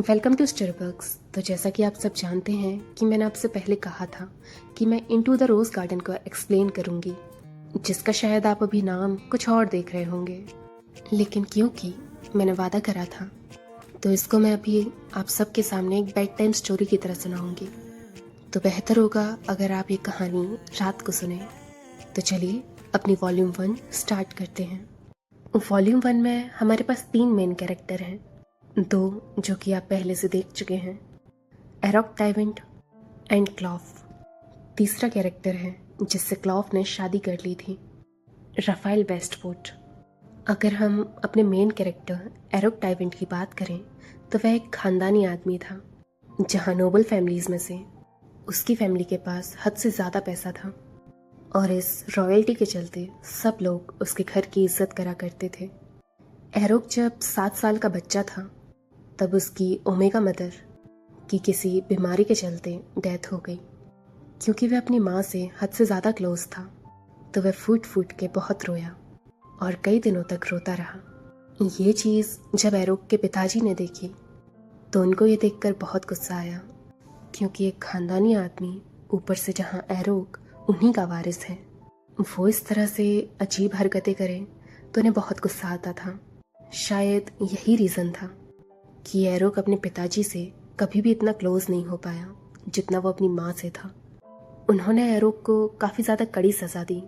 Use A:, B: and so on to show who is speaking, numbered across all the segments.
A: Welcome to Starbucks. तो जैसा कि आप सब जानते हैं कि मैंने आपसे पहले कहा था कि मैं इनटू द रोज़ गार्डन को एक्सप्लेन करूंगी, जिसका शायद आप अभी नाम कुछ और देख रहे होंगे। लेकिन क्योंकि मैंने वादा करा था, तो इसको मैं अभी आप सबके सामने एक बेड टाइम स्टोरी की तरह सुनाऊंगी। तो बेहतर होगा अगर आप ये कहानी रात को सुने। तो चलिए अपनी वॉल्यूम 1 स्टार्ट करते हैं। वॉल्यूम 1 में हमारे पास 3 मेन कैरेक्टर हैं, 2 जो कि आप पहले से देख चुके हैं, एरोक टाइवेंट एंड क्लॉफ। तीसरा कैरेक्टर है जिससे क्लॉफ ने शादी कर ली थी, राफेल वेस्टवुड। अगर हम अपने मेन कैरेक्टर एरोक टाइवेंट की बात करें तो वह एक खानदानी आदमी था, जहां नोबल फैमिलीज में से उसकी फैमिली के पास हद से ज़्यादा पैसा था और इस रॉयल्टी के चलते सब लोग उसके घर की इज्जत करा करते थे। एरोक जब 7 साल का बच्चा था तब उसकी ओमेगा मदर की किसी बीमारी के चलते डेथ हो गई। क्योंकि वह अपनी माँ से हद से ज़्यादा क्लोज था तो वह फूट फूट के बहुत रोया और कई दिनों तक रोता रहा। ये चीज़ जब एरोक के पिताजी ने देखी तो उनको ये देखकर बहुत गुस्सा आया, क्योंकि एक खानदानी आदमी, ऊपर से जहाँ एरोक उन्हीं का वारिस है, वो इस तरह से अजीब हरकतें करे तो उन्हें बहुत गुस्सा आता था। शायद यही रीज़न था कि एरोक अपने पिताजी से कभी भी इतना क्लोज नहीं हो पाया जितना वो अपनी माँ से था। उन्होंने एरोक को काफ़ी ज़्यादा कड़ी सज़ा दी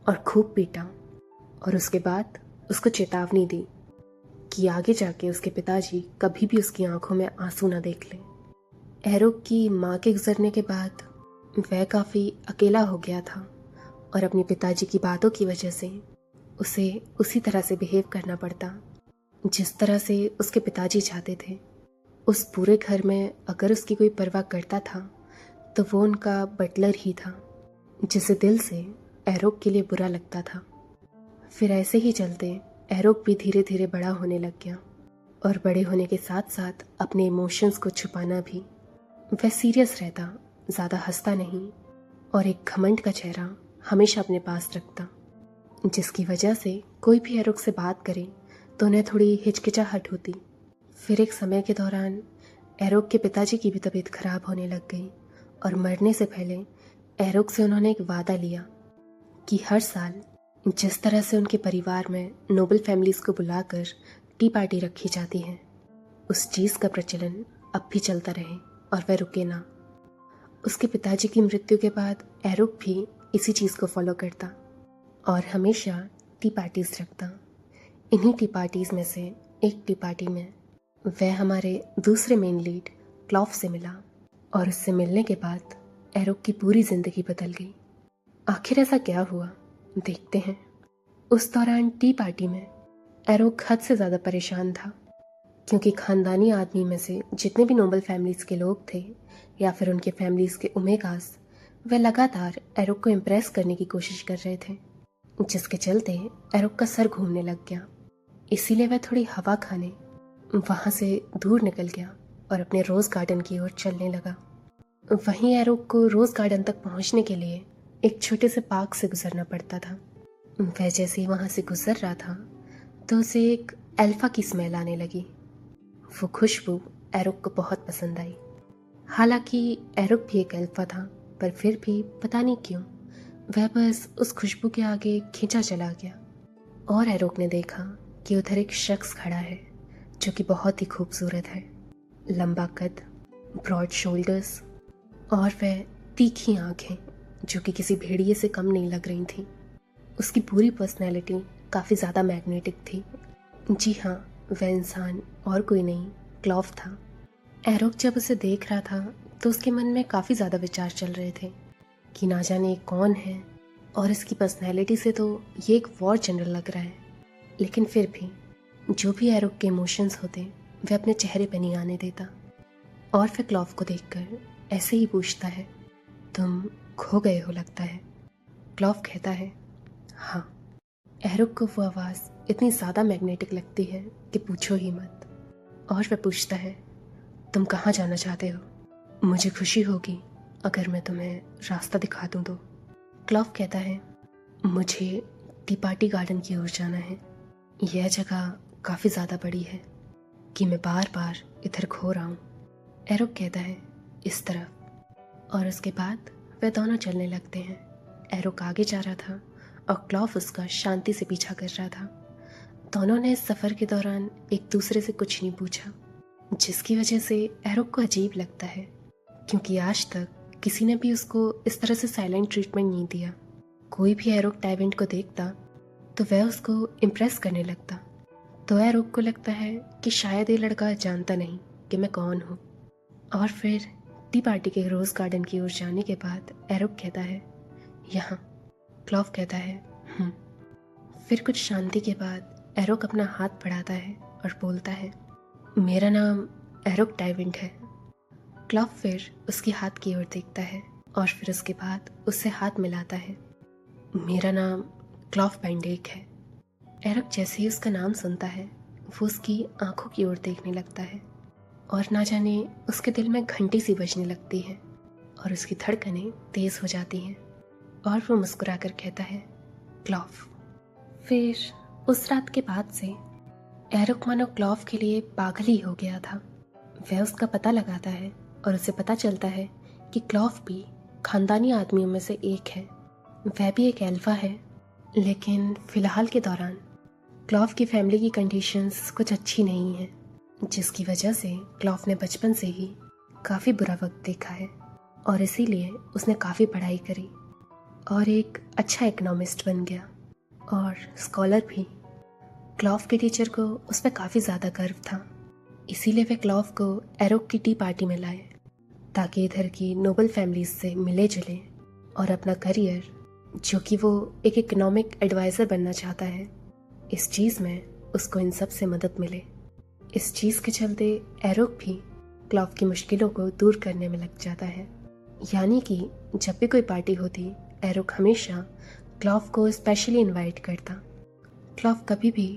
A: और खूब पीटा, और उसके बाद उसको चेतावनी दी कि आगे जाके उसके पिताजी कभी भी उसकी आंखों में आंसू ना देख लें। एरोक की माँ के गुजरने के बाद वह काफ़ी अकेला हो गया था और अपने पिताजी की बातों की वजह से उसे उसी तरह से बिहेव करना पड़ता जिस तरह से उसके पिताजी चाहते थे। उस पूरे घर में अगर उसकी कोई परवाह करता था तो वो उनका बटलर ही था, जिसे दिल से एरोक के लिए बुरा लगता था। फिर ऐसे ही चलते एरोक भी धीरे धीरे बड़ा होने लग गया, और बड़े होने के साथ साथ अपने इमोशंस को छुपाना भी। वह सीरियस रहता, ज़्यादा हंसता नहीं, और एक घमंड का चेहरा हमेशा अपने पास रखता, जिसकी वजह से कोई भी एरोक से बात करे तो उन्हें थोड़ी हिचकिचाहट होती। फिर एक समय के दौरान एरोक के पिताजी की भी तबीयत खराब होने लग गई, और मरने से पहले एरोक से उन्होंने एक वादा लिया कि हर साल जिस तरह से उनके परिवार में नोबल फैमिलीज़ को बुलाकर टी पार्टी रखी जाती है, उस चीज़ का प्रचलन अब भी चलता रहे और वह रुके ना। उसके पिताजी की मृत्यु के बाद एरोक भी इसी चीज़ को फॉलो करता और हमेशा टी पार्टीज़ रखता। इन्हीं टी पार्टीज़ में से एक टी पार्टी में वह हमारे दूसरे मेन लीड क्लॉफ से मिला, और उससे मिलने के बाद एरोक की पूरी ज़िंदगी बदल गई। आखिर ऐसा क्या हुआ, देखते हैं। उस दौरान टी पार्टी में एरोक हद से ज़्यादा परेशान था, क्योंकि ख़ानदानी आदमी में से जितने भी नोबल फैमिलीज़ के लोग थे या फिर उनके फैमिलीज़ के ओमेगास, वे लगातार एरोक को इम्प्रेस करने की कोशिश कर रहे थे, जिसके चलते एरोक का सर घूमने लग गया। इसीलिए वह थोड़ी हवा खाने वहाँ से दूर निकल गया और अपने रोज़ गार्डन की ओर चलने लगा। वहीं एरोक को रोज़ गार्डन तक पहुँचने के लिए एक छोटे से पार्क से गुजरना पड़ता था। वह जैसे ही वहाँ से गुजर रहा था तो उसे एक अल्फा की स्मेल आने लगी। वो खुशबू एरोक को बहुत पसंद आई। हालांकि एरोक भी एक अल्फा था, पर फिर भी पता नहीं क्यों वह बस उस खुशबू के आगे खींचा चला गया। और एरोक ने देखा कि उधर एक शख्स खड़ा है जो कि बहुत ही खूबसूरत है, लंबा कद, ब्रॉड शोल्डर्स, और वह तीखी आंखें जो कि किसी भेड़िए से कम नहीं लग रही थी। उसकी पूरी पर्सनैलिटी काफ़ी ज़्यादा मैग्नेटिक थी। जी हाँ, वह इंसान और कोई नहीं, क्लॉफ था। एरोक जब उसे देख रहा था तो उसके मन में काफ़ी ज़्यादा विचार चल रहे थे कि ना जाने ये कौन है, और इसकी पर्सनैलिटी से तो ये एक वॉर जनरल लग रहा है। लेकिन फिर भी जो भी एरोक के इमोशंस होते वह अपने चेहरे पर नहीं आने देता, और फिर क्लॉफ को देखकर ऐसे ही पूछता है, तुम खो गए हो लगता है। क्लॉफ कहता है, हाँ। एरोक को वो आवाज़ इतनी ज़्यादा मैग्नेटिक लगती है कि पूछो ही मत, और वह पूछता है, तुम कहाँ जाना चाहते हो? मुझे खुशी होगी अगर मैं तुम्हें रास्ता दिखा दूँ तो। क्लॉफ कहता है, मुझे टी पार्टी गार्डन की ओर जाना है। यह जगह काफ़ी ज़्यादा बड़ी है, कि मैं बार बार इधर खो रहा हूँ। एरोक कहता है, इस तरफ। और उसके बाद वे दोनों चलने लगते हैं। एरोक आगे जा रहा था और क्लॉफ उसका शांति से पीछा कर रहा था। दोनों ने इस सफ़र के दौरान एक दूसरे से कुछ नहीं पूछा, जिसकी वजह से एरोक को अजीब लगता है, क्योंकि आज तक किसी ने भी उसको इस तरह से साइलेंट ट्रीटमेंट नहीं दिया। कोई भी एरोक टाइवेंट को देखता तो वह उसको इम्प्रेस करने लगता। तो एरोक को लगता है कि शायद ये लड़का जानता नहीं कि मैं कौन हूँ। और फिर टी पार्टी के रोज़ गार्डन की ओर जाने के बाद एरोक कहता है, यहाँ। क्लॉफ कहता है, फिर कुछ शांति के बाद एरोक अपना हाथ बढ़ाता है और बोलता है, मेरा नाम एरोक टाइवेंट है। क्लॉफ फिर उसके हाथ की ओर देखता है और फिर उसके बाद उससे हाथ मिलाता है। मेरा नाम क्लॉफ पेंडेक है। एरोक जैसे ही उसका नाम सुनता है वो उसकी आंखों की ओर देखने लगता है और ना जाने उसके दिल में घंटी सी बजने लगती है और उसकी धड़कनें तेज़ हो जाती हैं और वो मुस्कुरा कर कहता है, क्लॉफ। फिर उस रात के बाद से एरोक मानो क्लॉफ के लिए पागल ही हो गया था। वह उसका पता लगाता है और उसे पता चलता है कि क्लॉफ भी खानदानी आदमियों में से एक है। वह भी एक एल्फा है, लेकिन फ़िलहाल के दौरान क्लॉफ की फैमिली की कंडीशंस कुछ अच्छी नहीं है, जिसकी वजह से क्लॉफ ने बचपन से ही काफ़ी बुरा वक्त देखा है और इसीलिए उसने काफ़ी पढ़ाई करी और एक अच्छा इकोनॉमिस्ट बन गया और स्कॉलर भी। क्लॉफ के टीचर को उस पर काफ़ी ज़्यादा गर्व था, इसीलिए वे क्लॉफ को एरोक की टी पार्टी में लाए ताकि इधर की नोबल फैमिलीज से मिले जुले और अपना करियर, जो कि वो एक इकोनॉमिक एडवाइज़र बनना चाहता है, इस चीज़ में उसको इन सब से मदद मिले। इस चीज़ के चलते एरोक भी क्लॉफ की मुश्किलों को दूर करने में लग जाता है। यानी कि जब भी कोई पार्टी होती, एरोक हमेशा क्लॉफ को स्पेशली इनवाइट करता। क्लॉफ कभी भी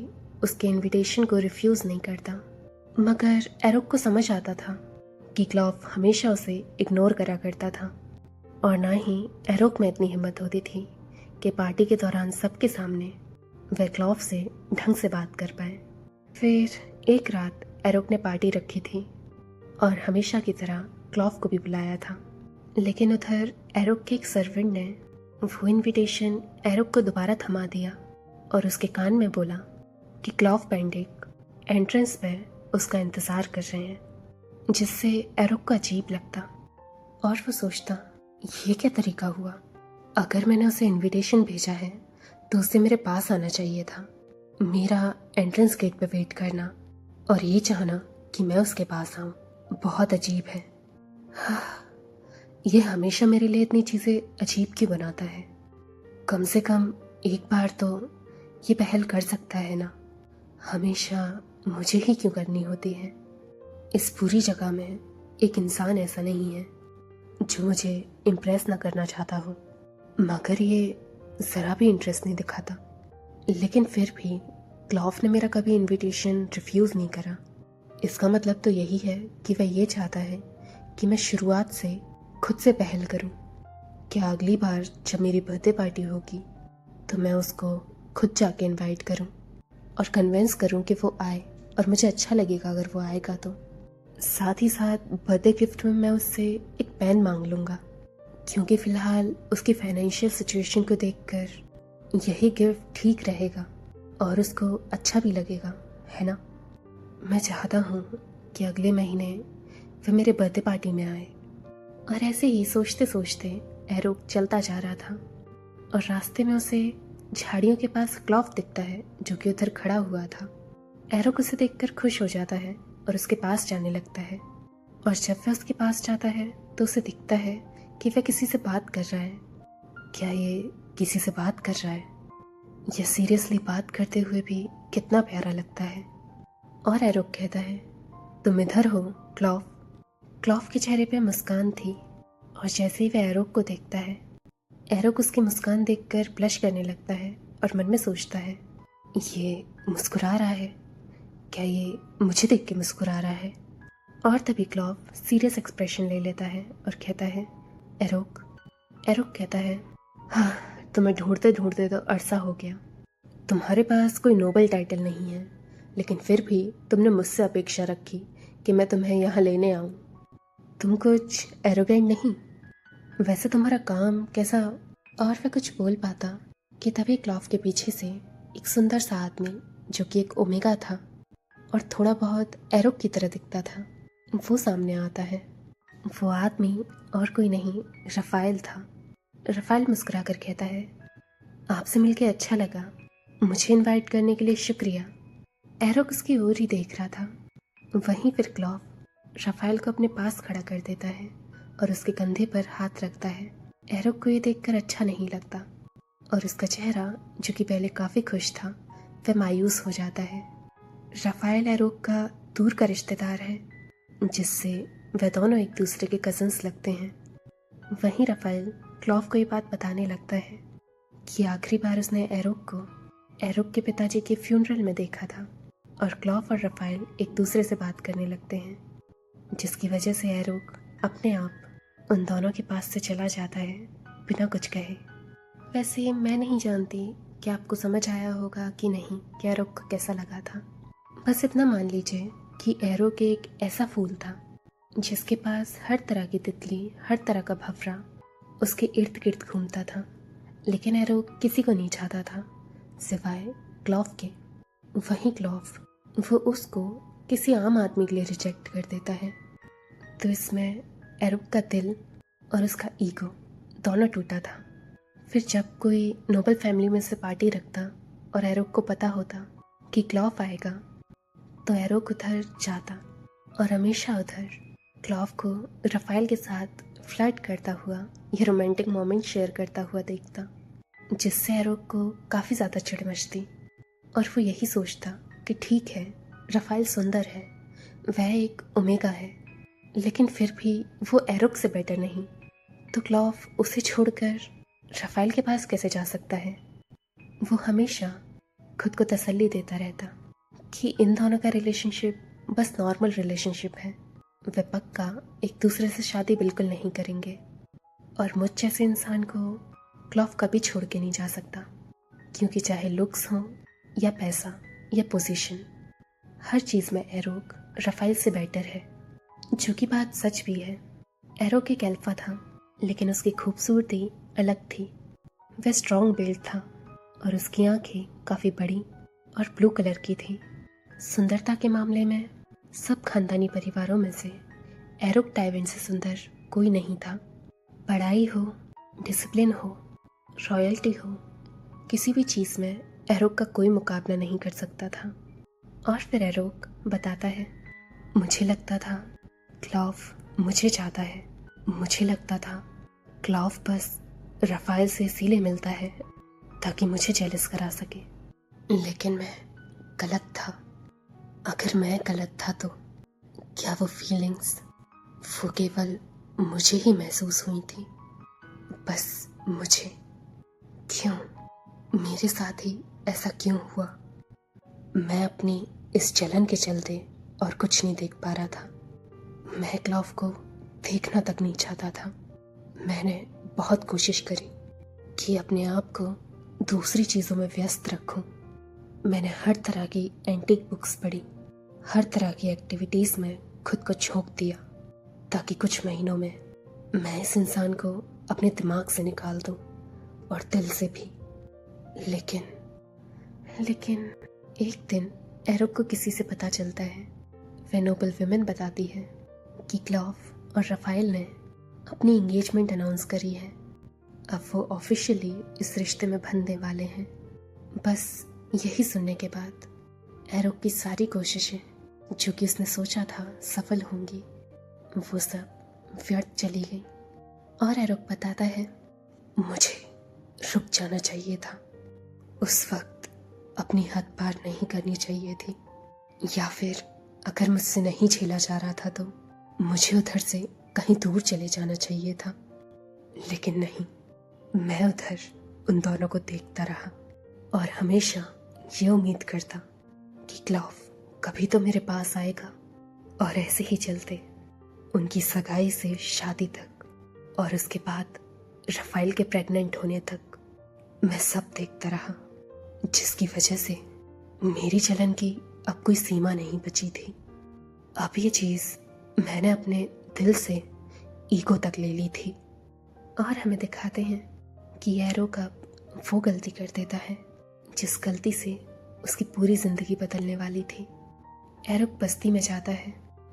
A: उसके इनविटेशन को रिफ्यूज़ नहीं करता, मगर एरोक को समझ आता था कि क्लॉफ हमेशा उसे इग्नोर करा करता था और ना ही एरोक में इतनी हिम्मत होती थी कि पार्टी के दौरान सबके सामने वह क्लॉफ से ढंग से बात कर पाए। फिर एक रात एरोक ने पार्टी रखी थी और हमेशा की तरह क्लॉफ को भी बुलाया था, लेकिन उधर एरोक के एक सर्वेंट ने वो इनविटेशन एरोक को दोबारा थमा दिया और उसके कान में बोला कि क्लॉफ पेंडेक एंट्रेंस में उसका इंतज़ार कर रहे हैं, जिससे एरोक को अजीब लगता और वो सोचता, ये क्या तरीका हुआ? अगर मैंने उसे इनविटेशन भेजा है तो उसे मेरे पास आना चाहिए था, मेरा एंट्रेंस गेट पे वेट करना और ये चाहना कि मैं उसके पास आऊँ बहुत अजीब है। ये हमेशा मेरे लिए इतनी चीज़ें अजीब क्यों बनाता है? कम से कम एक बार तो ये पहल कर सकता है ना, हमेशा मुझे ही क्यों करनी होती है? इस पूरी जगह में एक इंसान ऐसा नहीं है जो मुझे इम्प्रेस ना करना चाहता हो, मगर ये ज़रा भी इंटरेस्ट नहीं दिखाता। लेकिन फिर भी क्लॉफ ने मेरा कभी इनविटेशन रिफ्यूज़ नहीं करा। इसका मतलब तो यही है कि वह ये चाहता है कि मैं शुरुआत से खुद से पहल करूं। क्या अगली बार जब मेरी बर्थडे पार्टी होगी तो मैं उसको खुद जाके इनवाइट करूं और कन्विंस करूं कि वो आए, और मुझे अच्छा लगेगा अगर वो आएगा तो। साथ ही साथ बर्थडे गिफ्ट में मैं उससे एक पेन मांग लूँगा, क्योंकि फ़िलहाल उसकी फाइनेंशियल सिचुएशन को देखकर यही गिफ्ट ठीक रहेगा और उसको अच्छा भी लगेगा, है ना? मैं चाहता हूँ कि अगले महीने वह मेरे बर्थडे पार्टी में आए। और ऐसे ही सोचते सोचते एरोक चलता जा रहा था और रास्ते में उसे झाड़ियों के पास क्लॉफ दिखता है जो कि उधर खड़ा हुआ था। एरोक उसे देखकर खुश हो जाता है और उसके पास जाने लगता है, और जब वह उसके पास जाता है तो उसे दिखता है कि वह किसी से बात कर रहा है। क्या ये किसी से बात कर रहा है? यह सीरियसली बात करते हुए भी कितना प्यारा लगता है। और एरोक कहता है, तुम इधर हो क्लॉफ। क्लॉफ के चेहरे पे मुस्कान थी और जैसे ही वह एरोक को देखता है, एरोक उसकी मुस्कान देखकर ब्लश करने लगता है और मन में सोचता है, ये मुस्कुरा रहा है, क्या ये मुझे देख के मुस्कुरा रहा है? और तभी क्लॉफ सीरियस एक्सप्रेशन ले लेता है और कहता है, एरोक। एरोक कहता है, हाँ, तुम्हें ढूंढते ढूंढते तो अरसा हो गया। तुम्हारे पास कोई नोबल टाइटल नहीं है, लेकिन फिर भी तुमने मुझसे अपेक्षा रखी कि मैं तुम्हें यहाँ लेने आऊँ। तुम कुछ एरोगेंट नहीं? वैसे तुम्हारा काम कैसा? और वह कुछ बोल पाता कि तभी क्लॉफ के पीछे से एक सुंदर सा आदमी, जो कि एक ओमेगा था और थोड़ा बहुत एरोक की तरह दिखता था, वो सामने आता है। वो आदमी और कोई नहीं, रफ़ाइल था। रफ़ाइल मुस्कुरा कर कहता है, आपसे मिलके अच्छा लगा, मुझे इनवाइट करने के लिए शुक्रिया। एरोक उसकी ओर ही देख रहा था। वहीं फिर क्लॉफ रफ़ाइल को अपने पास खड़ा कर देता है और उसके कंधे पर हाथ रखता है। एरोक को ये देखकर अच्छा नहीं लगता और उसका चेहरा, जो कि पहले काफ़ी खुश था, वह मायूस हो जाता है। रफ़ाइल एरोक का दूर का रिश्तेदार है, जिससे वह दोनों एक दूसरे के कज़न्स लगते हैं। वहीं रफ़ाइल क्लॉफ को ये बात बताने लगता है कि आखिरी बार उसने एरोक के पिताजी के फ्यूनरल में देखा था और क्लॉफ और रफ़ाइल एक दूसरे से बात करने लगते हैं, जिसकी वजह से एरोक अपने आप उन दोनों के पास से चला जाता है बिना कुछ कहे। वैसे मैं नहीं जानती कि आपको समझ आया होगा कि नहीं कि एरोक को कैसा लगा था। बस इतना मान लीजिए कि एरोक एक ऐसा फूल था जिसके पास हर तरह की तितली, हर तरह का भंवरा उसके इर्द गिर्द घूमता था, लेकिन एरोक किसी को नहीं चाहता था सिवाय क्लॉफ के। वहीं क्लॉफ वो उसको किसी आम आदमी के लिए रिजेक्ट कर देता है। तो इसमें एरोक का दिल और उसका ईगो दोनों टूटा था। फिर जब कोई नोबल फैमिली में से पार्टी रखता और एरोक को पता होता कि क्लॉफ आएगा, तो एरोक उधर जाता और हमेशा उधर क्लॉफ को रफ़ाइल के साथ फ्लर्ट करता हुआ यह रोमांटिक मोमेंट शेयर करता हुआ देखता, जिससे एरोक को काफ़ी ज़्यादा चिढ़ मचती और वो यही सोचता कि ठीक है, रफ़ाइल सुंदर है, वह एक ओमेगा है, लेकिन फिर भी वो एरोक से बेटर नहीं। तो क्लॉफ उसे छोड़कर रफ़ाइल के पास कैसे जा सकता है? वो हमेशा खुद को तसल्ली देता रहता कि इन दोनों का रिलेशनशिप बस नॉर्मल रिलेशनशिप है, वे पक्का एक दूसरे से शादी बिल्कुल नहीं करेंगे और मुझ जैसे इंसान को क्लॉफ कभी छोड़ के नहीं जा सकता, क्योंकि चाहे लुक्स हो या पैसा या पोजीशन, हर चीज़ में एरोक रफ़ाइल से बेटर है। जो कि बात सच भी है। एरोक एक अल्फा था, लेकिन उसकी खूबसूरती अलग थी। वह स्ट्रॉन्ग बिल्ड था और उसकी आंखें काफ़ी बड़ी और ब्लू कलर की थी। सुंदरता के मामले में सब खानदानी परिवारों में से एरोक टाइवेन से सुंदर कोई नहीं था। पढ़ाई हो, डिसिप्लिन हो, रॉयल्टी हो, किसी भी चीज़ में एरोक का कोई मुकाबला नहीं कर सकता था। और फिर एरोक बताता है, मुझे लगता था क्लॉफ मुझे चाहता है, मुझे लगता था क्लॉफ बस रफ़ाइल से इसीलिए मिलता है ताकि मुझे जेलस करा सके, लेकिन मैं गलत था। अगर मैं गलत था तो क्या वो फीलिंग्स वो केवल मुझे ही महसूस हुई थी? बस मुझे? क्यों? मेरे साथ ही ऐसा क्यों हुआ? मैं अपनी इस जलन के चलते और कुछ नहीं देख पा रहा था। मैं क्लॉफ को देखना तक नहीं चाहता था। मैंने बहुत कोशिश करी कि अपने आप को दूसरी चीज़ों में व्यस्त रखूं। मैंने हर तरह की एंटीक बुक्स पढ़ी, हर तरह की एक्टिविटीज़ में खुद को झोंक दिया ताकि कुछ महीनों में मैं इस इंसान को अपने दिमाग से निकाल दूं और दिल से भी। लेकिन एक दिन एरोक को किसी से पता चलता है। वह नोबल विमेन बताती है कि क्लॉफ और रफ़ाइल ने अपनी एंगेजमेंट अनाउंस करी है। अब वो ऑफिशियली इस रिश्ते में बंधने वाले हैं। बस यही सुनने के बाद एरोक की सारी कोशिशें, जो कि उसने सोचा था सफल होंगी, वो सब व्यर्थ चली गई। और एरोक बताता है, मुझे रुक जाना चाहिए था। उस वक्त अपनी हद पार नहीं करनी चाहिए थी, या फिर अगर मुझसे नहीं झेला जा रहा था तो मुझे उधर से कहीं दूर चले जाना चाहिए था। लेकिन नहीं, मैं उधर उन दोनों को देखता रहा और हमेशा ये उम्मीद करता कि क्लॉफ कभी तो मेरे पास आएगा। और ऐसे ही चलते उनकी सगाई से शादी तक और उसके बाद रफ़ाइल के प्रेग्नेंट होने तक मैं सब देखता रहा, जिसकी वजह से मेरी जलन की अब कोई सीमा नहीं बची थी। अब ये चीज़ मैंने अपने दिल से ईगो तक ले ली थी। और हमें दिखाते हैं कि एरो कब वो गलती कर देता है जिस गलती से उसकी पूरी ज़िंदगी बदलने वाली थी। एरो बस्ती में जाता है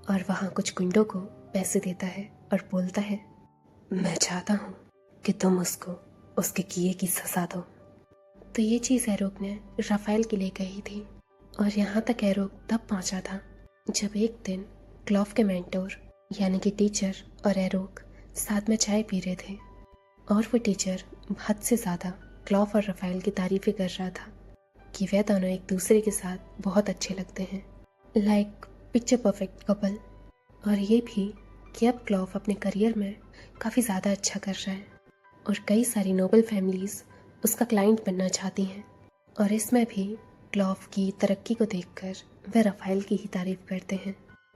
A: और वहाँ कुछ गुंडों को पैसे देता है और बोलता है, मैं चाहता हूँ कि तुम उसको उसके किए की सज़ा दो। तो ये चीज़ एरोक ने राफेल के लिए कही थी। और यहाँ तक एरोक तब पहुँचा था जब एक दिन क्लॉफ के मेंटोर यानी कि टीचर और एरोक साथ में चाय पी रहे थे और वो टीचर हद से ज़्यादा क्लॉफ और राफेल की तारीफ़ें कर रहा था कि वे दोनों एक दूसरे के साथ बहुत अच्छे लगते हैं, लाइक पिक्चर परफेक्ट कपल। और ये भी कि अब क्लॉफ अपने करियर में काफ़ी ज़्यादा अच्छा कर रहा है और कई सारी नोबल फैमिलीज़ उसका क्लाइंट बनना चाहती हैं। और इसमें भी क्लॉफ की तरक्की को देखकर वह राफेल की ही तारीफ़ करते हैं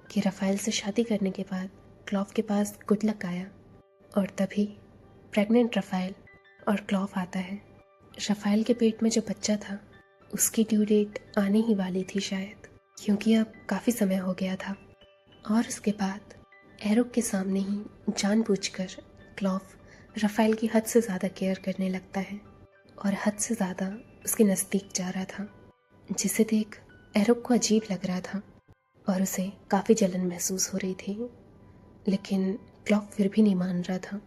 A: कि राफेल से शादी करने के बाद क्लॉफ के पास गुड लक आया। और तभी प्रेग्नेंट राफेल और क्लॉफ आता है। राफेल के पेट में जो बच्चा था उसकी ड्यू डेट आने ही वाली थी शायद, क्योंकि अब काफ़ी समय हो गया था। और उसके बाद एरोक के सामने ही जानबूझकर क्लॉफ राफेल की हद से ज़्यादा केयर करने लगता है और हद से ज़्यादा उसके नज़दीक जा रहा था, जिसे देख एरोक को अजीब लग रहा था और उसे काफ़ी जलन महसूस हो रही थी। लेकिन क्लॉफ फिर भी नहीं मान रहा था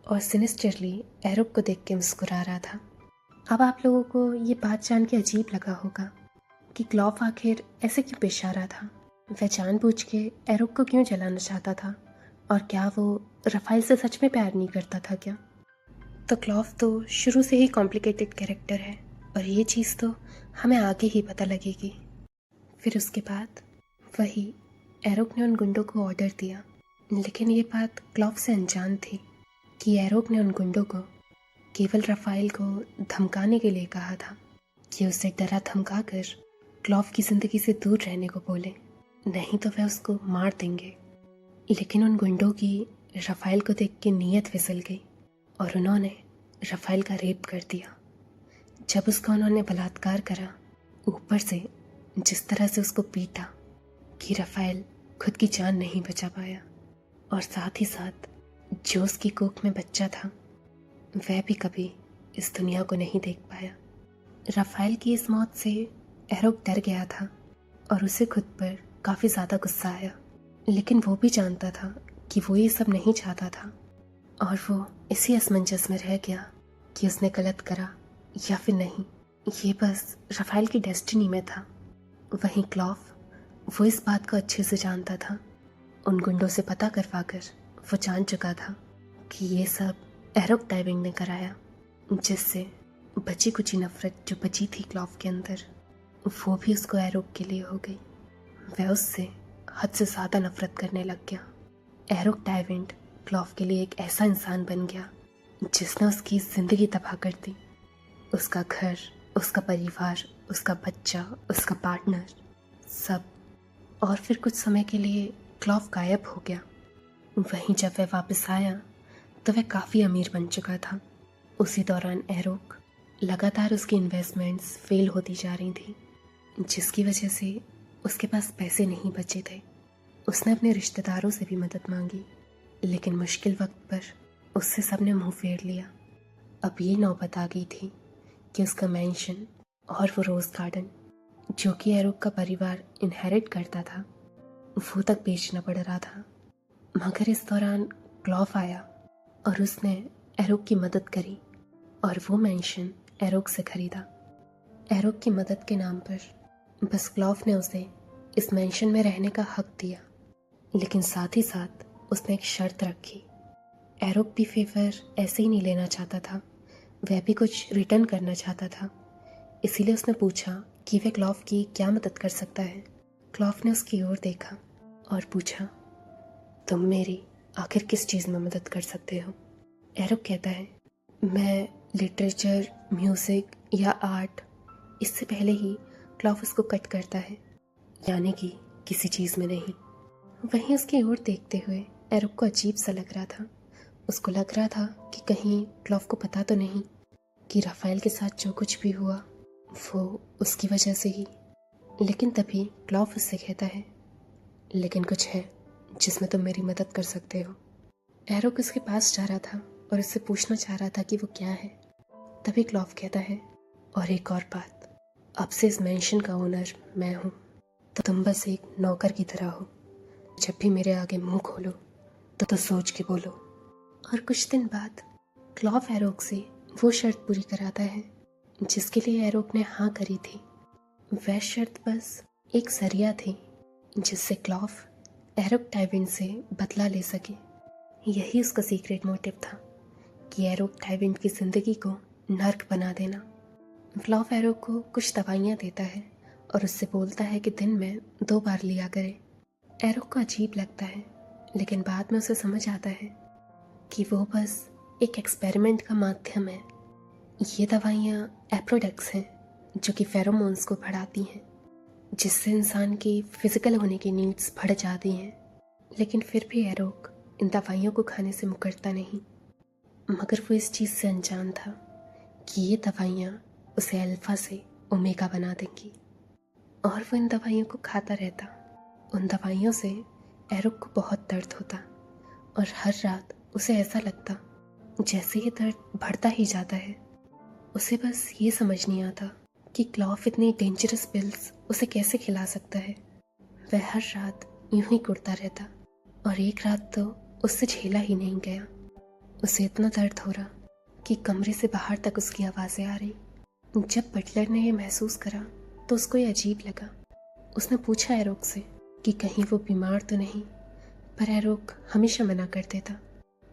A: और सिनिस्टरली एरोक को देख के मुस्कुरा रहा था। अब आप लोगों को ये बात जान के अजीब लगा होगा कि क्लॉफ आखिर ऐसे क्यों पेश आ रहा था। वह जानबूझ के एरोक को क्यों जलाना चाहता था, और क्या वो राफेल से सच में प्यार नहीं करता था क्या? तो क्लॉफ तो शुरू से ही कॉम्प्लिकेटेड कैरेक्टर है और ये चीज़ तो हमें आगे ही पता लगेगी। फिर उसके बाद वही एरोक ने उन गुंडों को ऑर्डर दिया, लेकिन ये बात क्लॉफ से अनजान थी कि एरोक ने उन गुंडों को केवल राफेल को धमकाने के लिए कहा था कि उसे डरा धमका कर क्लॉफ की ज़िंदगी से दूर रहने को बोले, नहीं तो वह उसको मार देंगे। लेकिन उन गुंडों की राफेल को देख के नीयत फिसल गई और उन्होंने राफेल का रेप कर दिया। जब उसका उन्होंने बलात्कार करा, ऊपर से जिस तरह से उसको पीटा कि राफेल खुद की जान नहीं बचा पाया, और साथ ही साथ जो उसकी कोख में बच्चा था वह भी कभी इस दुनिया को नहीं देख पाया। राफेल की इस मौत से एरोक डर गया था और उसे खुद पर काफ़ी ज़्यादा गुस्सा आया, लेकिन वो भी जानता था कि वो ये सब नहीं चाहता था और वो इसी असमंजस में रह गया कि उसने गलत करा या फिर नहीं। ये बस राफेल की डेस्टिनी में था। वहीं क्लॉफ, वो इस बात को अच्छे से जानता था। उन गुंडों से पता करवा कर वो जान चुका था कि ये सब एरोक डाइविंग ने कराया, जिससे बची कुची नफरत जो बची थी क्लॉफ के अंदर वो भी उसको एरोक के लिए हो गई। वह उससे हद से ज़्यादा नफरत करने लग गया। एरोक डाइविंड क्लॉफ के लिए एक ऐसा इंसान बन गया जिसने उसकी ज़िंदगी तबाह कर दी। उसका घर, उसका परिवार, उसका बच्चा, उसका पार्टनर, सब। और फिर कुछ समय के लिए क्लॉफ गायब हो गया। वहीं जब वह वापस आया तो वह काफ़ी अमीर बन चुका था। उसी दौरान एरोक लगातार उसकी इन्वेस्टमेंट्स फेल होती जा रही थी, जिसकी वजह से उसके पास पैसे नहीं बचे थे। उसने अपने रिश्तेदारों से भी मदद मांगी, लेकिन मुश्किल वक्त पर उससे सबने मुंह फेर लिया। अब ये नौबत आ गई थी कि उसका मैंशन और वो रोज़ गार्डन जो कि एरोक का परिवार इनहेरिट करता था वो तक बेचना पड़ रहा था। मगर इस दौरान क्लॉफ आया और उसने एरोक की मदद करी और वो मैंशन एरोक से खरीदा। एरोक की मदद के नाम पर बस क्लॉफ ने उसे इस मैंशन में रहने का हक दिया, लेकिन साथ ही साथ उसने एक शर्त रखी। एरोक भी फेवर ऐसे ही नहीं लेना चाहता था, वह भी कुछ रिटर्न करना चाहता था। इसीलिए उसने पूछा कि वह क्लॉफ की क्या मदद कर सकता है। क्लॉफ ने उसकी ओर देखा और पूछा, तुम मेरी आखिर किस चीज़ में मदद कर सकते हो? एरोक कहता है, मैं लिटरेचर, म्यूज़िक या आर्ट। इससे पहले ही क्लॉफ उसको कट करता है, यानी कि किसी चीज़ में नहीं। वहीं उसकी ओर देखते हुए एरोक को अजीब सा लग रहा था। उसको लग रहा था कि कहीं क्लॉफ को पता तो नहीं कि राफेल के साथ जो कुछ भी हुआ वो उसकी वजह से ही। लेकिन तभी क्लॉफ उससे कहता है, लेकिन कुछ है जिसमें तुम मेरी मदद कर सकते हो। एरोक उसके पास जा रहा था और उससे पूछना चाह रहा था कि वो क्या है। तभी क्लॉफ कहता है, और एक और बात, अब से इस मैंशन का ओनर मैं हूँ, तो तुम बस एक नौकर की तरह हो। जब भी मेरे आगे मुंह खोलो तो सोच के बोलो। और कुछ दिन बाद क्लॉफ एरोक से वो शर्त पूरी कराता है जिसके लिए एरोक ने हाँ करी थी। वह शर्त बस एक जरिया थी जिससे क्लॉफ एरोक टाइविन से बदला ले सके। यही उसका सीक्रेट मोटिव था कि एरोक टाइविन की जिंदगी को नर्क बना देना। क्लॉफ एरोक को कुछ दवाइयाँ देता है और उससे बोलता है कि दिन में 2 बार लिया करे। एरोक को अजीब लगता है, लेकिन बाद में उसे समझ आता है कि वो बस एक एक्सपेरिमेंट का माध्यम है। ये दवाइयाँ एप्रोडेक्स हैं जो कि फेरोमोन्स को बढ़ाती हैं, जिससे इंसान की फिजिकल होने की नीड्स बढ़ जाती हैं। लेकिन फिर भी एरोक इन दवाइयों को खाने से मुकरता नहीं, मगर वो इस चीज़ से अनजान था कि ये दवाइयाँ उसे अल्फा से ओमेगा बना देंगी। और वो इन दवाइयों को खाता रहता। उन दवाइयों से एरोक को बहुत दर्द होता और हर रात उसे ऐसा लगता जैसे ये दर्द बढ़ता ही जाता है। उसे बस ये समझ नहीं आता कि क्लॉफ इतनी डेंजरस पिल्स उसे कैसे खिला सकता है। वह हर रात यूं ही कुड़ता रहता और एक रात तो उससे झेला ही नहीं गया। उसे इतना दर्द हो रहा कि कमरे से बाहर तक उसकी आवाज़ें आ रही। जब बटलर ने यह महसूस करा तो उसको ये अजीब लगा। उसने पूछा एरोक से कि कहीं वो बीमार तो नहीं, पर एरोक हमेशा मना कर देता।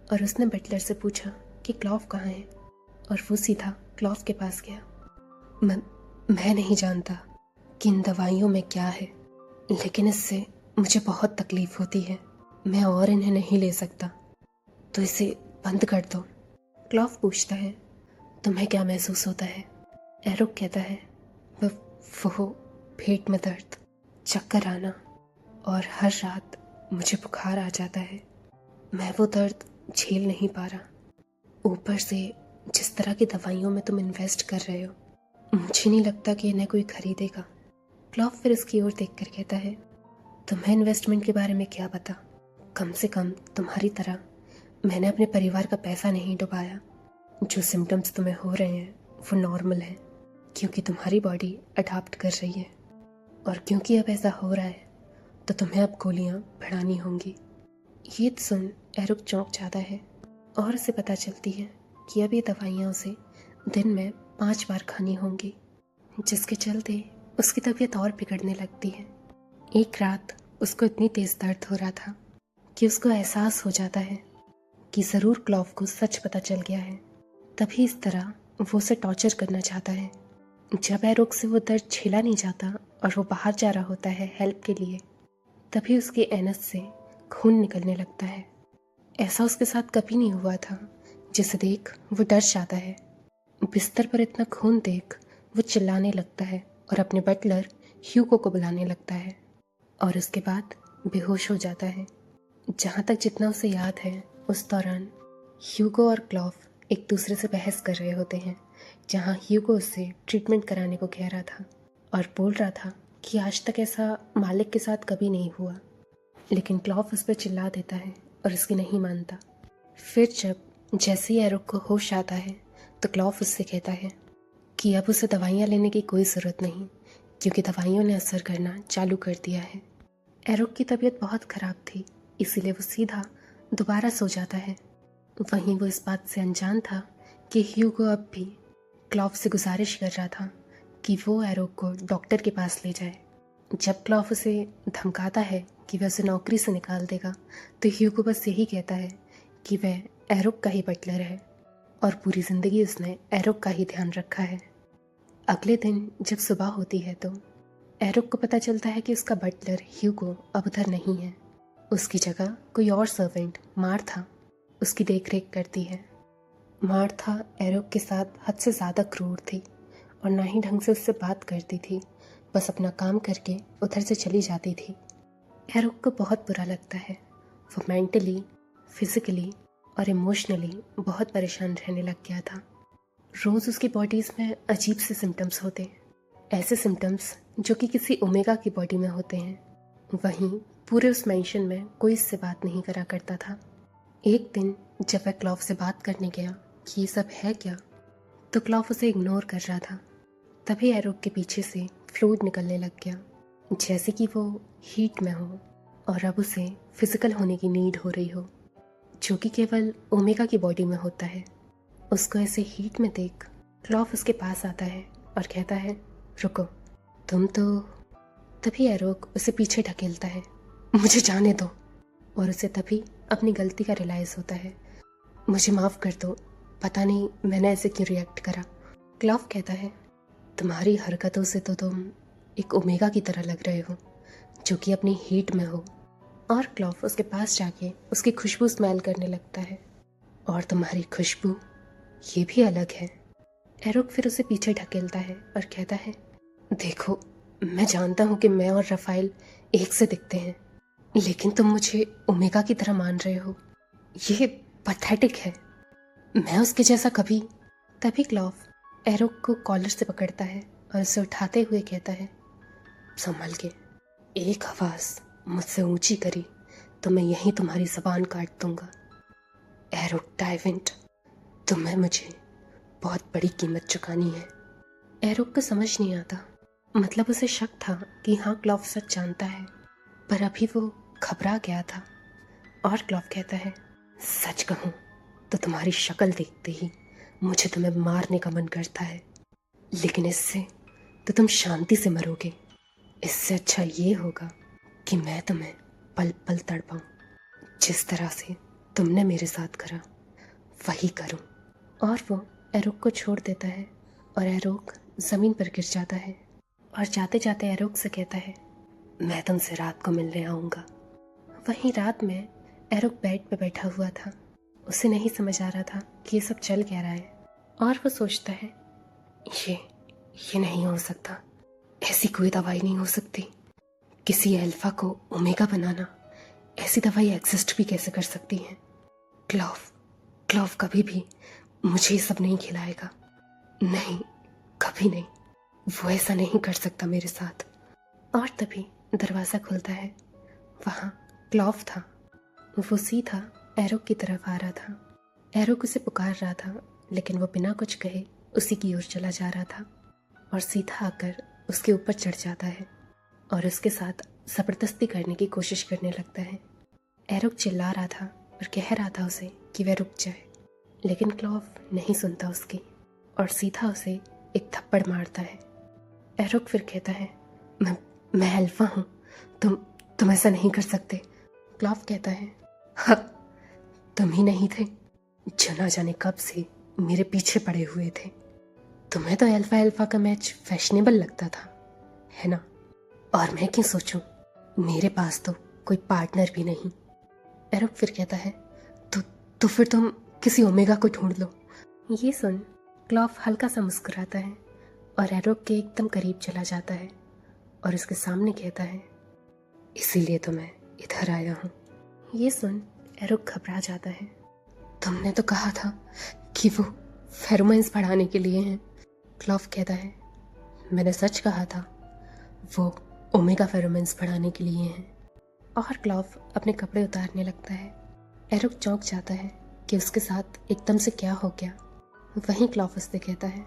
A: और उसने बटलर से पूछा कि क्लॉफ कहाँ है, और वो सीधा क्लॉफ के पास गया। मैं नहीं जानता कि इन दवाइयों में क्या है, लेकिन इससे मुझे बहुत तकलीफ होती है। मैं और इन्हें नहीं ले सकता, तो इसे बंद कर दो। क्लॉफ पूछता है, तुम्हें क्या महसूस होता है? एरोक कहता है, वो पेट में दर्द, चक्कर आना और हर रात मुझे बुखार आ जाता है। मैं वो दर्द झेल नहीं पा रहा। ऊपर से जिस तरह की दवाइयों में तुम इन्वेस्ट कर रहे हो, मुझे नहीं लगता कि इन्हें कोई खरीदेगा। क्लॉफ फिर इसकी ओर देखकर कहता है, तुम्हें इन्वेस्टमेंट के बारे में क्या पता? कम से कम तुम्हारी तरह मैंने अपने परिवार का पैसा नहीं डुबाया। जो सिम्टम्स तुम्हें हो रहे हैं वो नॉर्मल है, क्योंकि तुम्हारी बॉडी अडाप्ट कर रही है, और क्योंकि अब ऐसा हो रहा है तो तुम्हें अब गोलियां बढ़ानी होंगी। ये सुन एरोक चौंक जाता है और उसे पता चलती है कि अब ये दवाइयाँ उसे दिन में 5 बार खानी होंगी, जिसके चलते उसकी तबीयत और बिगड़ने लगती है। एक रात उसको इतनी तेज़ दर्द हो रहा था कि उसको एहसास हो जाता है कि ज़रूर क्लॉफ को सच पता चल गया है, तभी इस तरह वो उसे टॉर्चर करना चाहता है। जब एरोक से वो दर्द झेला नहीं जाता और वो बाहर जा रहा होता है हेल्प के लिए, तभी उसके एनस से खून निकलने लगता है। ऐसा उसके साथ कभी नहीं हुआ था, जिसे देख वो डर जाता है। बिस्तर पर इतना खून देख वो चिल्लाने लगता है और अपने बटलर ह्यूगो को बुलाने लगता है, और उसके बाद बेहोश हो जाता है। जहाँ तक जितना उसे याद है, उस दौरान ह्यूगो और क्लॉफ एक दूसरे से बहस कर रहे होते हैं, जहाँ ह्यूगो उससे ट्रीटमेंट कराने को कह रहा था और बोल रहा था कि आज तक ऐसा मालिक के साथ कभी नहीं हुआ। लेकिन क्लॉफ उस पर चिल्ला देता है और उसकी नहीं मानता। फिर जब जैसे ही एरोक को होश आता है तो क्लॉफ उससे कहता है कि अब उसे दवाइयाँ लेने की कोई ज़रूरत नहीं, क्योंकि दवाइयों ने असर करना चालू कर दिया है। एरोक की तबीयत बहुत ख़राब थी, इसीलिए वो सीधा दोबारा सो जाता है। वहीं वो इस बात से अनजान था कि ह्यूगो अब भी क्लॉफ से गुजारिश कर रहा था कि वो एरोक को डॉक्टर के पास ले जाए। जब क्लॉफ उसे धमकाता है कि वह उसे नौकरी से निकाल देगा, तो ह्यूगो बस यही कहता है कि वह एरोक का ही बटलर है और पूरी ज़िंदगी उसने एरोक का ही ध्यान रखा है। अगले दिन जब सुबह होती है तो एरोक को पता चलता है कि उसका बटलर ह्यूगो अब उधर नहीं है। उसकी जगह कोई और सर्वेंट मार्था उसकी देखरेख करती है। मार्था एरोक के साथ हद से ज़्यादा क्रूर थी और ना ही ढंग से उससे बात करती थी, बस अपना काम करके उधर से चली जाती थी। एरोक को बहुत बुरा लगता है। वो मेंटली, फिजिकली और इमोशनली बहुत परेशान रहने लग गया था। रोज़ उसकी बॉडीज़ में अजीब से सिम्टम्स होते, ऐसे सिम्टम्स जो कि किसी ओमेगा की बॉडी में होते हैं। वहीं पूरे उस मेंशन में कोई इससे बात नहीं करा करता था। एक दिन जब वह क्लॉव से बात करने गया कि ये सब है क्या, तो क्लॉव उसे इग्नोर कर रहा था। तभी एरोक के पीछे से फ्लूइड निकलने लग गया, जैसे कि वो हीट में हो और अब उसे फिजिकल होने की नीड हो रही हो, जो कि केवल ओमेगा की बॉडी में होता है। उसको ऐसे हीट में देख क्लॉव उसके पास आता है और कहता है, रुको, तुम तो। तभी एरोक उसे पीछे ढकेलता है, मुझे जाने दो। और उसे तभी अपनी गलती का रियलाइज़ होता है, मुझे माफ़ कर दो, पता नहीं मैंने ऐसे क्यों रिएक्ट करा। क्लॉव कहता है, तुम्हारी हरकतों से तो तुम एक ओमेगा की तरह लग रहे हो, जो कि अपनी हीट में हो। और क्लॉव उसके पास जाके उसकी खुशबू स्मेल करने लगता है, और तुम्हारी खुशबू ये भी अलग है। एरोक फिर उसे पीछे ढकेलता है और कहता है, देखो, मैं जानता हूँ कि मैं और रफाइल एक से दिखते हैं, लेकिन तुम मुझे ओमेगा की तरह मान रहे हो। ये पैथेटिक है, मैं उसके जैसा कभी। तभी क्लॉव एरोक को कॉलर से पकड़ता है और उसे उठाते हुए कहता है, संभल के, एक आवाज़ मुझसे ऊंची करी तो मैं यहीं तुम्हारी ज़बान काट दूंगा। एरोक डाइवेंट, तुम्हें मुझे बहुत बड़ी कीमत चुकानी है। एरोक को समझ नहीं आता, मतलब उसे शक था कि हाँ क्लॉव सच जानता है, पर अभी वो घबरा गया था। और क्लॉव कहता है, सच कहूँ तो तुम्हारी शक्ल देखते ही मुझे तुम्हें मारने का मन करता है, लेकिन इससे तो तुम शांति से मरोगे। इससे अच्छा ये होगा कि मैं तुम्हें पल पल तड़पाऊं, जिस तरह से तुमने मेरे साथ करा वही करूं। और वो एरोक को छोड़ देता है और एरोक ज़मीन पर गिर जाता है और जाते जाते एरोक से कहता है, मैं तुमसे रात को मिलने आऊँगा। वहीं रात में एरोक बेड पे बैठा हुआ था। उसे नहीं समझ आ रहा था कि ये सब चल क्या रहा है, और वो सोचता है, ये नहीं हो सकता, ऐसी कोई दवाई नहीं हो सकती। किसी अल्फा को ओमेगा बनाना, ऐसी दवाई एग्जिस्ट भी कैसे कर सकती है। क्लॉव कभी भी मुझे ये सब नहीं खिलाएगा, नहीं, कभी नहीं। वो ऐसा नहीं कर सकता मेरे साथ। और तभी दरवाज़ा खुलता है। वहाँ क्लॉव था। वो सीधा एरोक की तरफ आ रहा था। एरोक उसे पुकार रहा था, लेकिन वो बिना कुछ कहे उसी की ओर चला जा रहा था और सीधा आकर उसके ऊपर चढ़ जाता है और उसके साथ ज़बरदस्ती करने की कोशिश करने लगता है। एरोक चिल्ला रहा था और कह रहा था उसे कि वह रुक जाए, लेकिन क्लॉव नहीं सुनता उसकी और सीधा उसे एक थप्पड़ मारता है। एरोक फिर कहता है, मैं अल्फा हूँ, तुम ऐसा नहीं कर सकते। क्लॉव कहता है, हाँ, तुम ही नहीं थे जो ना जाने कब से मेरे पीछे पड़े हुए थे। तुम्हें तो अल्फा का मैच फैशनेबल लगता था, है ना? और मैं क्यों सोचूं, मेरे पास तो कोई पार्टनर भी नहीं। एरोक फिर कहता है, तो फिर तुम किसी ओमेगा को ढूंढ लो। ये सुन क्लॉव हल्का सा मुस्कुराता है और एरोक के एकदम करीब चला जाता है और उसके सामने कहता है, इसीलिए तो मैं इधर आया हूँ। ये सुन एरोक घबरा जाता है। तुमने तो कहा था कि वो फेरोमोन्स बढ़ाने के लिए हैं। क्लॉव कहता है, मैंने सच कहा था, वो ओमेगा फेरोमोन्स बढ़ाने के लिए हैं। और क्लॉव अपने कपड़े उतारने लगता है। एरोक चौंक जाता है कि उसके साथ एकदम से क्या हो गया। वहीं क्लॉव उससे कहता है,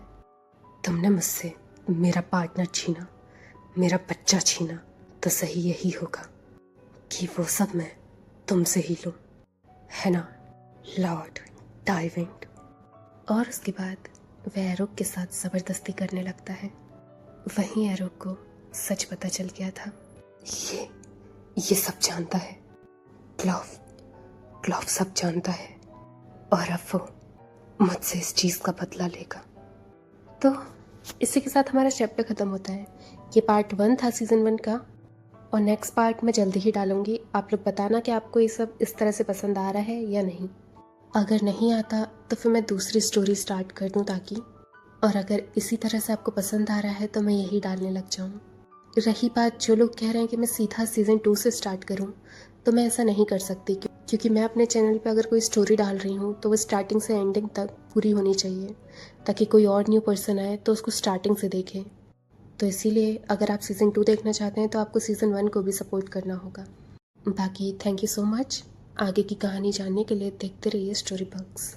A: तुमने मुझसे मेरा पार्टनर छीना, मेरा बच्चा छीना, तो सही यही होगा कि वो सब मैं तुमसे ही लूं, है ना लॉर्ड डाइविंग। और उसके बाद वह एरोक के साथ ज़बरदस्ती करने लगता है। वहीं एरोक को सच पता चल गया था। ये सब जानता है, क्लॉव सब जानता है, और अब वो मुझसे इस चीज़ का बदला लेगा। तो इसी के साथ हमारा चैप्टर ख़त्म होता है। ये पार्ट 1 था सीज़न 1 का, और नेक्स्ट पार्ट मैं जल्दी ही डालूँगी। आप लोग बताना कि आपको ये सब इस तरह से पसंद आ रहा है या नहीं। अगर नहीं आता तो फिर मैं दूसरी स्टोरी स्टार्ट कर दूँ ताकि, और अगर इसी तरह से आपको पसंद आ रहा है तो मैं यही डालने लग जाऊँ। रही बात जो लोग कह रहे हैं कि मैं सीधा सीज़न 2 से स्टार्ट करूं, तो मैं ऐसा नहीं कर सकती, क्योंकि मैं अपने चैनल पे अगर कोई स्टोरी डाल रही हूं तो वो स्टार्टिंग से एंडिंग तक पूरी होनी चाहिए, ताकि कोई और न्यू पर्सन आए तो उसको स्टार्टिंग से देखे। तो इसीलिए अगर आप सीज़न 2 देखना चाहते हैं तो आपको सीज़न 1 को भी सपोर्ट करना होगा। बाकी थैंक यू सो मच। आगे की कहानी जानने के लिए देखते रहिए स्टोरी बग्स।